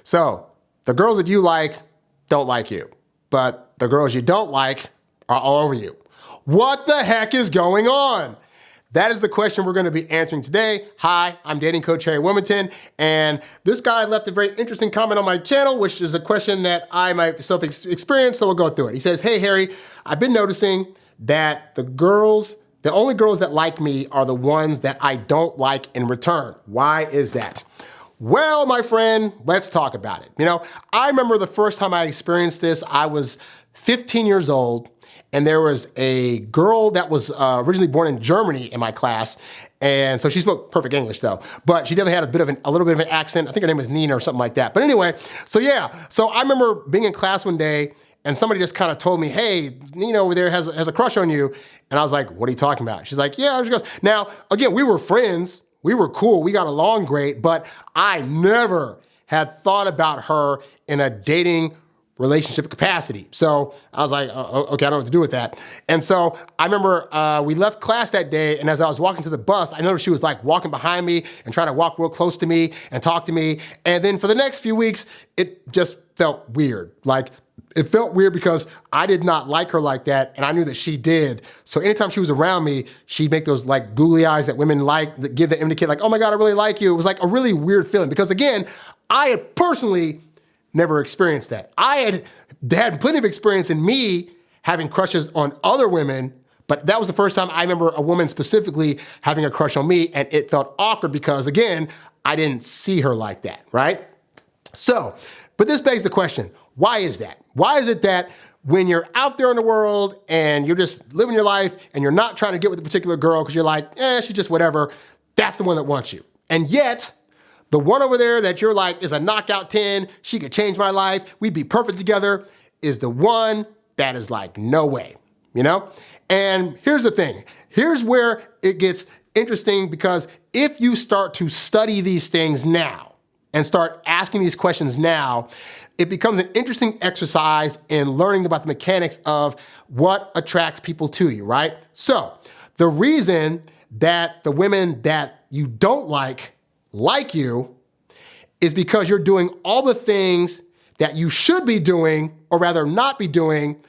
So the girls that you like don't like you, but the girls you don't like are all over you. What the heck is going on? That is the question we're going to be answering today. Hi, I'm dating coach HarryWilmington, and this guy left a very interesting comment on my channel, which is a question that I myself experienced, so we'll go through it. He says, hey, Harry, I've been noticing that the only girls that like me are the ones that I don't like in return. Why is that? Well, my friend, let's talk about it. I remember the first time I experienced this, I was 15 years old, and there was a girl that was originally born in Germany in my class. And so she spoke perfect English though, but she definitely had a little bit of an accent. I think her name was Nina or something like that. But anyway, so I remember being in class one day and somebody just kind of told me, hey, Nina over there has a crush on you. And I was like, what are you talking about? She's like, yeah, she goes. Now, again, we were friends. We were cool. We got along great, but I never had thought about her in a dating relationship capacity. So I was like, okay, I don't know what to do with that. And so I remember we left class that day, and as I was walking to the bus, I noticed she was like walking behind me and trying to walk real close to me and talk to me. And then for the next few weeks, it just felt weird. Like, it felt weird because I did not like her like that, and I knew that she did. So anytime she was around me, she'd make those like googly eyes that women like, that give the indicate like, oh my God, I really like you. It was like a really weird feeling because again, I had personally never experienced that. I had plenty of experience in me having crushes on other women, but that was the first time I remember a woman specifically having a crush on me, and it felt awkward because again, I didn't see her like that, right? So, but this begs the question, why is that? Why is it that when you're out there in the world and you're just living your life and you're not trying to get with a particular girl because you're like, she's just whatever, that's the one that wants you. And yet, the one over there that you're like is a knockout 10, she could change my life, we'd be perfect together, is the one that is like, no way, And here's the thing. Here's where it gets interesting because if you start to study these things now and start asking these questions now, it becomes an interesting exercise in learning about the mechanics of what attracts people to you, right? So the reason that the women that you don't like you is because you're doing all the things that you should be doing, or rather not be doing,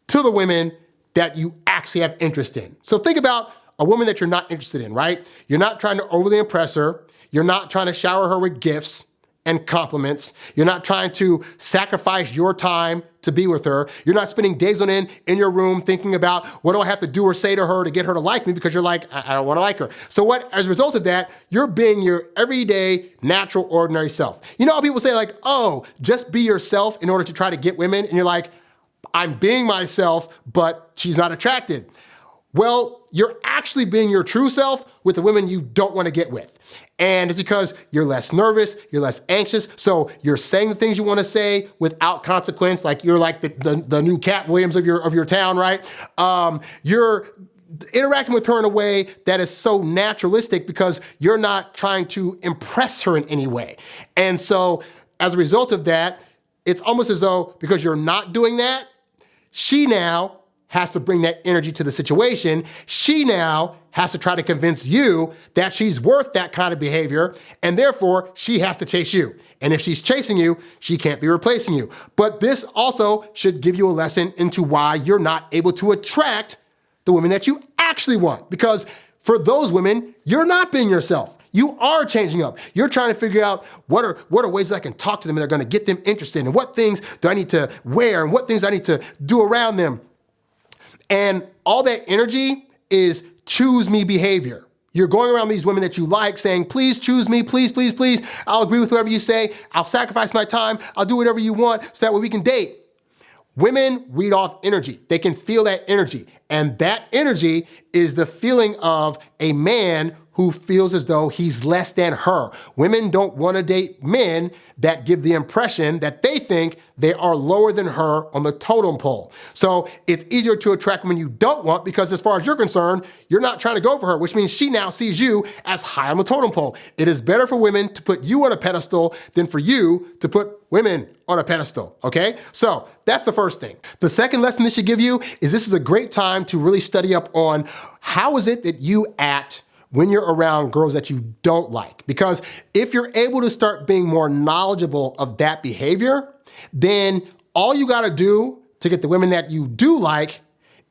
to the women that you actually have interest in. So think about a woman that you're not interested in, right? You're not trying to overly impress her. You're not trying to shower her with gifts and compliments. You're not trying to sacrifice your time to be with her. You're not spending days on end in your room thinking about what do I have to do or say to her to get her to like me because you're like, I don't want to like her. So as a result of that, you're being your everyday, natural, ordinary self. You know how people say like, oh, just be yourself in order to try to get women? And you're like, I'm being myself, but she's not attracted. Well, you're actually being your true self with the women you don't want to get with. And it's because you're less nervous, you're less anxious, so you're saying the things you want to say without consequence, like you're like the new Cat Williams of your town, right? You're interacting with her in a way that is so naturalistic because you're not trying to impress her in any way. And so as a result of that, it's almost as though because you're not doing that, she now has to bring that energy to the situation. She now has to try to convince you that she's worth that kind of behavior, and therefore she has to chase you. And if she's chasing you, she can't be replacing you. But this also should give you a lesson into why you're not able to attract the women that you actually want. Because for those women, you're not being yourself. You are changing up. You're trying to figure out what are ways that I can talk to them and are going to get them interested, and what things do I need to wear, and what things I need to do around them. And all that energy is choose me behavior. You're going around these women that you like saying, please choose me, please, please, please. I'll agree with whatever you say. I'll sacrifice my time. I'll do whatever you want so that way we can date. Women read off energy. They can feel that energy. And that energy is the feeling of a man who feels as though he's less than her. Women don't want to date men that give the impression that they think they are lower than her on the totem pole. So it's easier to attract women you don't want because as far as you're concerned, you're not trying to go for her, which means she now sees you as high on the totem pole. It is better for women to put you on a pedestal than for you to put women on a pedestal, okay? So that's the first thing. The second lesson this should give you is this is a great time to really study up on how is it that you act when you're around girls that you don't like. Because if you're able to start being more knowledgeable of that behavior, then all you got to do to get the women that you do like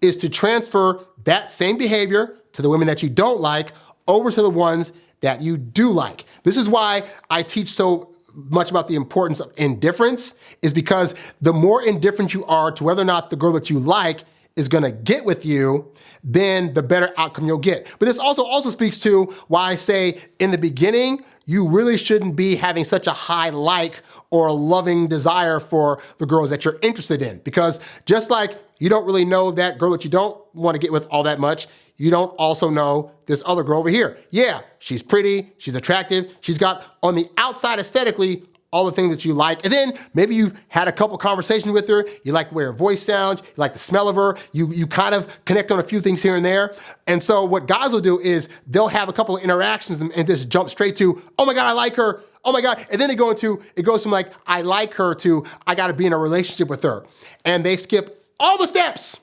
is to transfer that same behavior to the women that you don't like over to the ones that you do like. This is why I teach so much about the importance of indifference, is because the more indifferent you are to whether or not the girl that you like is gonna get with you, then the better outcome you'll get. But this also speaks to why I say in the beginning, you really shouldn't be having such a high like or loving desire for the girls that you're interested in. Because just like you don't really know that girl that you don't want to get with all that much, you don't also know this other girl over here. Yeah, she's pretty, she's attractive, she's got on the outside aesthetically all the things that you like. And then maybe you've had a couple conversations with her, you like the way her voice sounds, you like the smell of her, you kind of connect on a few things here and there. And so what guys will do is they'll have a couple of interactions and just jump straight to, oh my God, I like her. Oh my God. And then it goes from like, I like her to, I got to be in a relationship with her. And they skip all the steps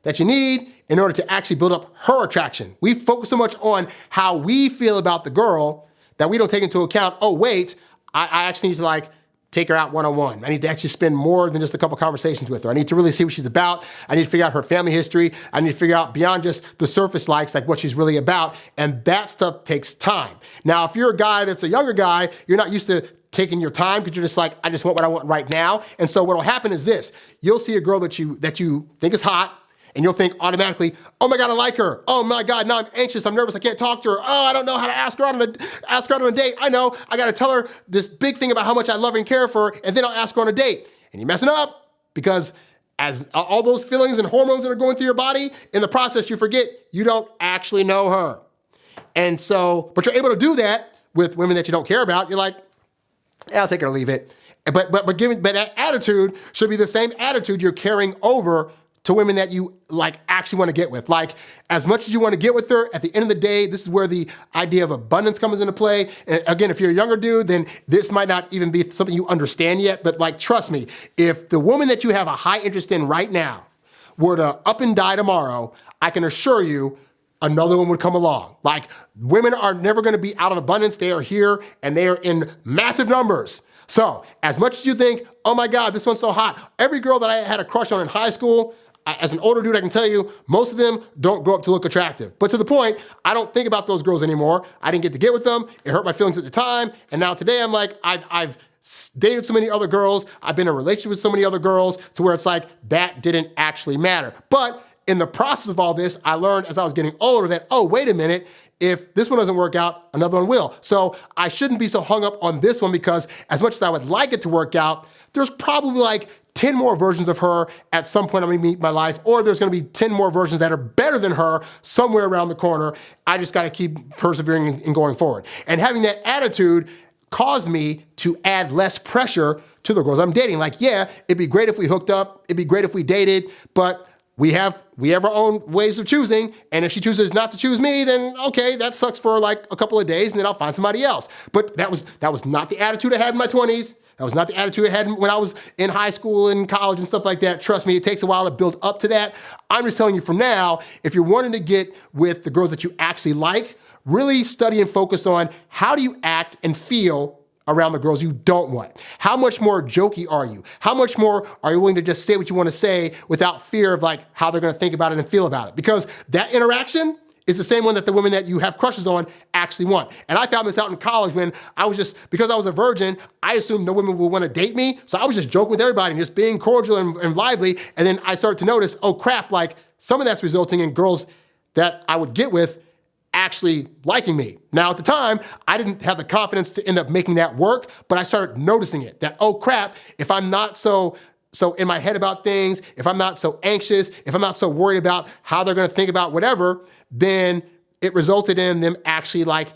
that you need in order to actually build up her attraction. We focus so much on how we feel about the girl that we don't take into account, oh wait, I actually need to like take her out one-on-one. I need to actually spend more than just a couple conversations with her. I need to really see what she's about. I need to figure out her family history. I need to figure out beyond just the surface likes, like what she's really about. And that stuff takes time. Now, if you're a guy that's a younger guy, you're not used to taking your time because you're just like, I just want what I want right now. And so what'll happen is this, you'll see a girl that you think is hot, and you'll think automatically, oh my God, I like her. Oh my God, now I'm anxious, I'm nervous, I can't talk to her. Oh, I don't know how to ask her out on a date. I know, I gotta tell her this big thing about how much I love her and care for her, and then I'll ask her on a date. And you're messing up because as all those feelings and hormones that are going through your body, in the process you forget you don't actually know her. And so, but you're able to do that with women that you don't care about. You're like, yeah, I'll take it or leave it. But that attitude should be the same attitude you're carrying over to women that you like actually want to get with. Like, as much as you want to get with her, at the end of the day, this is where the idea of abundance comes into play. And again, if you're a younger dude, then this might not even be something you understand yet. But like, trust me, if the woman that you have a high interest in right now were to up and die tomorrow, I can assure you another one would come along. Like, women are never going to be out of abundance. They are here and they are in massive numbers. So as much as you think, oh my God, this one's so hot. Every girl that I had a crush on in high school, as an older dude, I can tell you, most of them don't grow up to look attractive. But to the point, I don't think about those girls anymore. I didn't get to get with them. It hurt my feelings at the time. And now today I'm like, I've dated so many other girls. I've been in a relationship with so many other girls to where it's like, that didn't actually matter. But in the process of all this, I learned as I was getting older that, oh, wait a minute, if this one doesn't work out, another one will. So I shouldn't be so hung up on this one because as much as I would like it to work out, there's probably like 10 more versions of her at some point I'm gonna meet in my life, or there's gonna be 10 more versions that are better than her somewhere around the corner. I just gotta keep persevering and going forward. And having that attitude caused me to add less pressure to the girls I'm dating. Like, yeah, it'd be great if we hooked up, it'd be great if we dated, but we have our own ways of choosing, and if she chooses not to choose me, then okay, that sucks for like a couple of days, and then I'll find somebody else. But that was not the attitude I had in my 20s. That was not the attitude I had when I was in high school and college and stuff like that. Trust me, it takes a while to build up to that. I'm just telling you from now, if you're wanting to get with the girls that you actually like, really study and focus on how do you act and feel around the girls you don't want. How much more jokey are you? How much more are you willing to just say what you want to say without fear of like how they're going to think about it and feel about it? Because that interaction is the same one that the women that you have crushes on actually want. And I found this out in college when because I was a virgin, I assumed no women would want to date me. So I was just joking with everybody and just being cordial and lively. And then I started to notice, oh crap, like some of that's resulting in girls that I would get with actually liking me. Now at the time, I didn't have the confidence to end up making that work, but I started noticing it, that, oh crap, if I'm not so in my head about things, if I'm not so anxious, if I'm not so worried about how they're gonna think about whatever, then it resulted in them actually like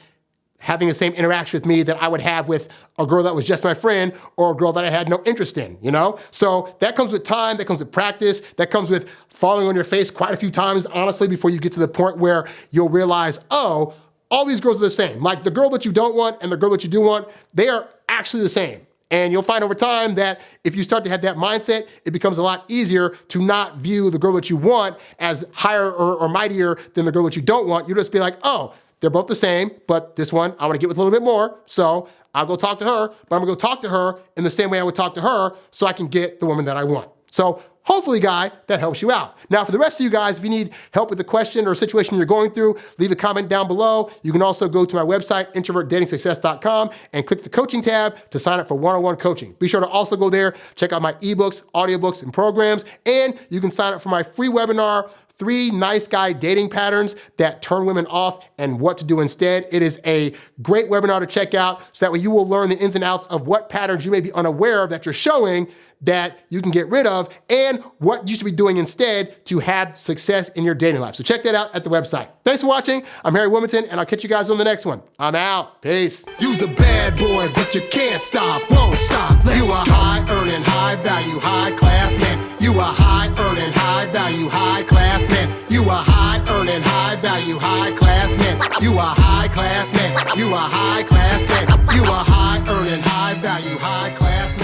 having the same interaction with me that I would have with a girl that was just my friend or a girl that I had no interest in, you know? So that comes with time, that comes with practice, that comes with falling on your face quite a few times, honestly, before you get to the point where you'll realize, oh, all these girls are the same. Like the girl that you don't want and the girl that you do want, they are actually the same. And you'll find over time that if you start to have that mindset, it becomes a lot easier to not view the girl that you want as higher or mightier than the girl that you don't want. You just be like, oh, they're both the same, but this one I want to get with a little bit more. So I'll go talk to her, but I'm gonna go talk to her in the same way I would talk to her so I can get the woman that I want. So hopefully, guy, that helps you out. Now, for the rest of you guys, if you need help with a question or a situation you're going through, leave a comment down below. You can also go to my website, introvertdatingsuccess.com, and click the coaching tab to sign up for one-on-one coaching. Be sure to also go there, check out my ebooks, audiobooks, and programs, and you can sign up for my free webinar, 3 nice guy dating patterns that turn women off and what to do instead. It is a great webinar to check out so that way you will learn the ins and outs of what patterns you may be unaware of that you're showing that you can get rid of and what you should be doing instead to have success in your dating life. So check that out at the website. Thanks for watching. I'm Harry Wilmington, and I'll catch you guys on the next one. I'm out. Peace. You's a bad boy, but you can't stop, won't stop. You a high earning, high value, high class man. You a high earning, high value, high class man. You a high earning, high value, high class man. You a high class man. You a high class man. You a high earning, high value, high class man.